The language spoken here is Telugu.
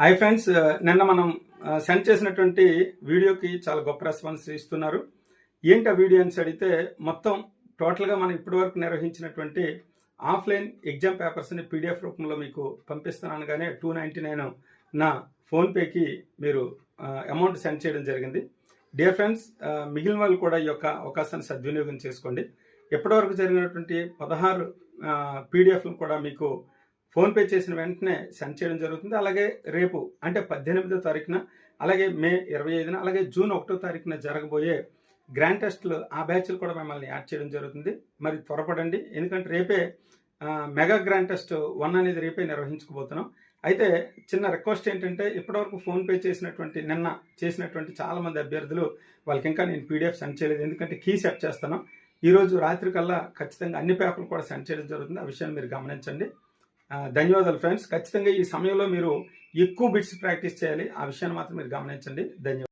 హాయ్ ఫ్రెండ్స్, నిన్న మనం సెండ్ చేసినటువంటి వీడియోకి చాలా గొప్ప రెస్పాన్స్ ఇస్తున్నారు. ఏంటి ఆ వీడియో అని అడిగితే, మొత్తం టోటల్గా మనం ఇప్పటివరకు నిర్వహించినటువంటి ఆఫ్లైన్ ఎగ్జామ్ పేపర్స్ని పీడిఎఫ్ రూపంలో మీకు పంపిస్తున్నాను. కానీ 299 నా ఫోన్పేకి మీరు అమౌంట్ సెండ్ చేయడం జరిగింది. డియర్ ఫ్రెండ్స్, మిగిలిన వాళ్ళు కూడా ఈ యొక్క అవకాశాన్ని సద్వినియోగం చేసుకోండి. ఇప్పటివరకు జరిగినటువంటి 16 పీడిఎఫ్లు కూడా మీకు ఫోన్పే చేసిన వెంటనే సెండ్ చేయడం జరుగుతుంది. అలాగే రేపు అంటే 18వ తారీఖున, అలాగే మే 25న, అలాగే జూన్ 1వ తారీఖున జరగబోయే గ్రాండ్ టెస్ట్లు ఆ బ్యాచ్లు కూడా మిమ్మల్ని యాడ్ చేయడం జరుగుతుంది. మరి త్వరపడండి, ఎందుకంటే రేపే మెగా గ్రాండ్ టెస్ట్ 1 అనేది రేపే నిర్వహించుకోబోతున్నాం. అయితే చిన్న రిక్వెస్ట్ ఏంటంటే, ఇప్పటివరకు ఫోన్పే నిన్న చేసినటువంటి చాలామంది అభ్యర్థులు వాళ్ళకి ఇంకా నేను పీడిఎఫ్ సెండ్ చేయలేదు, ఎందుకంటే కీ సెట్ చేస్తాను. ఈరోజు రాత్రి కల్లా ఖచ్చితంగా అన్ని పేపర్లు కూడా సెండ్ చేయడం జరుగుతుంది. ఆ విషయాన్ని మీరు గమనించండి. ధన్యవాదాలు ఫ్రెండ్స్. ఖచ్చితంగా ఈ సమయంలో మీరు ఎక్కువ బిట్స్ ప్రాక్టీస్ చేయాలి. ఆ విషయాన్ని మాత్రం మీరు గమనించండి. ధన్యవాదాలు.